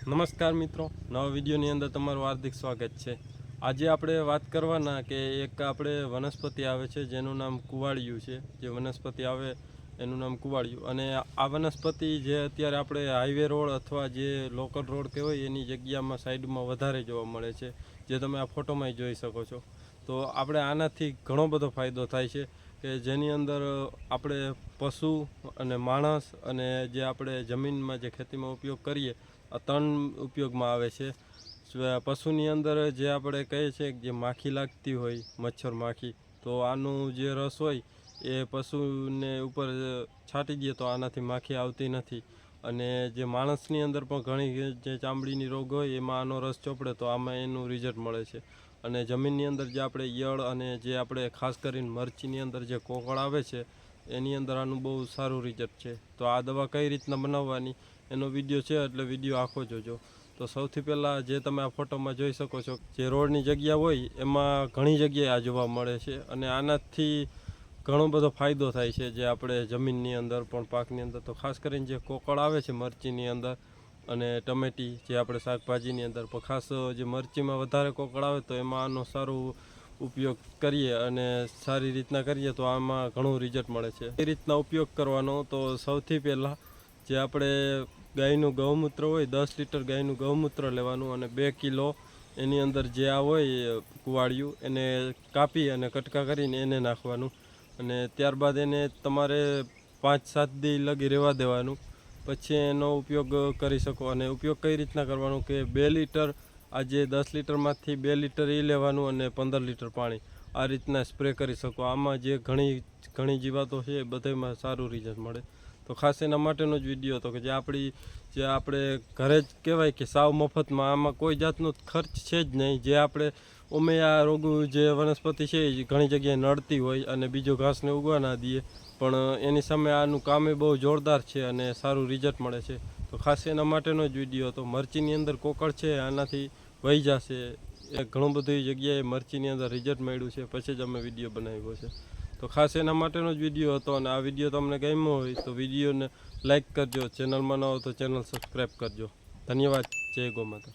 નમસ્કાર મિત્રો, નવા વિડીયોની અંદર તમારું હાર્દિક સ્વાગત છે। આજે આપણે વાત કરવાના કે એક આપણે વનસ્પતિ આવે છે જેનું નામ કુવાડિયું છે। જે વનસ્પતિ આવે એનું નામ કુવાડિયું, અને આ વનસ્પતિ જે અત્યારે આપણે હાઈવે રોડ અથવા જે લોકલ રોડ કહેવાય એની જગ્યામાં સાઈડમાં વધારે જોવા મળે છે, જે તમે આ ફોટોમાં જોઈ શકો છો। તો આપણે આનાથી ઘણો બધો ફાયદો થાય છે કે જેની અંદર આપણે પશુ અને માણસ અને જે આપણે જમીનમાં જે ખેતીમાં ઉપયોગ કરીએ આ ત્રણ ઉપયોગમાં આવે છે। પશુની અંદર જે આપણે કહીએ છીએ કે જે માખી લાગતી હોય, મચ્છર માખી, તો આનું જે રસ હોય એ પશુને ઉપર છાંટી દઈએ તો આનાથી માખી આવતી નથી। અને જે માણસની અંદર પણ ઘણી જે ચામડીની રોગ હોય એમાં આનો રસ ચોપડે તો આમાં એનું રિઝલ્ટ મળે છે। અને જમીનની અંદર જે આપણે ઈયળ અને જે આપણે ખાસ કરીને મરચીની અંદર જે કોકળ આવે છે એની અંદર આનું બહુ સારું રિઝલ્ટ છે। તો આ દવા કઈ રીતના બનાવવાની એનો વિડીયો છે, એટલે વિડીયો આખો જોજો। તો સૌથી પહેલાં જે તમે આ ફોટોમાં જોઈ શકો છો, જે રોડની જગ્યા હોય એમાં ઘણી જગ્યાએ આ જોવા મળે છે, અને આનાથી ઘણો બધો ફાયદો થાય છે જે આપણે જમીનની અંદર પણ પાકની અંદર। તો ખાસ કરીને જે કોકળ આવે છે મરચીની અંદર અને ટમેટી જે આપણે શાકભાજીની અંદર, પણ ખાસ જે મરચીમાં વધારે કોકળ આવે તો એમાં આનો સારું ઉપયોગ કરીએ અને સારી રીતના કરીએ તો આમાં ઘણું રિઝલ્ટ મળે છે। એ રીતના ઉપયોગ કરવાનો, તો સૌથી પહેલાં જે આપણે ગાયનું ગૌમૂત્ર હોય 10 લીટર ગાયનું ગૌમૂત્ર લેવાનું અને 2 કિલો એની અંદર જે આ હોય કુવાડિયું એને કાપી અને કટકા કરીને એને નાખવાનું, અને ત્યારબાદ એને તમારે 5-7 દી લગી રહેવા દેવાનું, પછી એનો ઉપયોગ કરી શકો। અને ઉપયોગ કઈ રીતના કરવાનો કે 2 લીટર આજે 10 લીટરમાંથી 2 લીટર એ લેવાનું અને 15 લીટર પાણી આ રીતના સ્પ્રે કરી શકો। આમાં જે ઘણી જીવાતો છે એ બધામાં સારું રિઝલ્ટ મળે। તો ખાસ એના માટેનો જ વિડીયો હતો કે જે આપણે ઘરે જ કહેવાય કે સાવ મફતમાં, આમાં કોઈ જાતનો ખર્ચ છે જ નહીં। જે આપણે આ રોગ જે વનસ્પતિ છે એ ઘણી જગ્યાએ નડતી હોય અને બીજો ઘાસને ઉગવા ના દઈએ, પણ એની સામે આનું કામ એ બહુ જોરદાર છે અને સારું રિઝલ્ટ મળે છે। તો ખાસ એના માટેનો જ વિડીયો હતો। મરચીની અંદર કોકળ છે આનાથી વહી જશે, એ ઘણું બધી જગ્યાએ મરચીની અંદર રિઝલ્ટ મળ્યું છે, પછી જ અમે વિડીયો બનાવ્યો છે। તો ખાસ એના માટેનો જ વિડીયો હતો, અને આ વિડીયો તમને ગમ્યો હોય તો વિડીયોને લાઇક કરજો, ચેનલમાં ન હો તો ચેનલ સબસ્ક્રાઈબ કરજો। ધન્યવાદ। જય ગૌ માતા।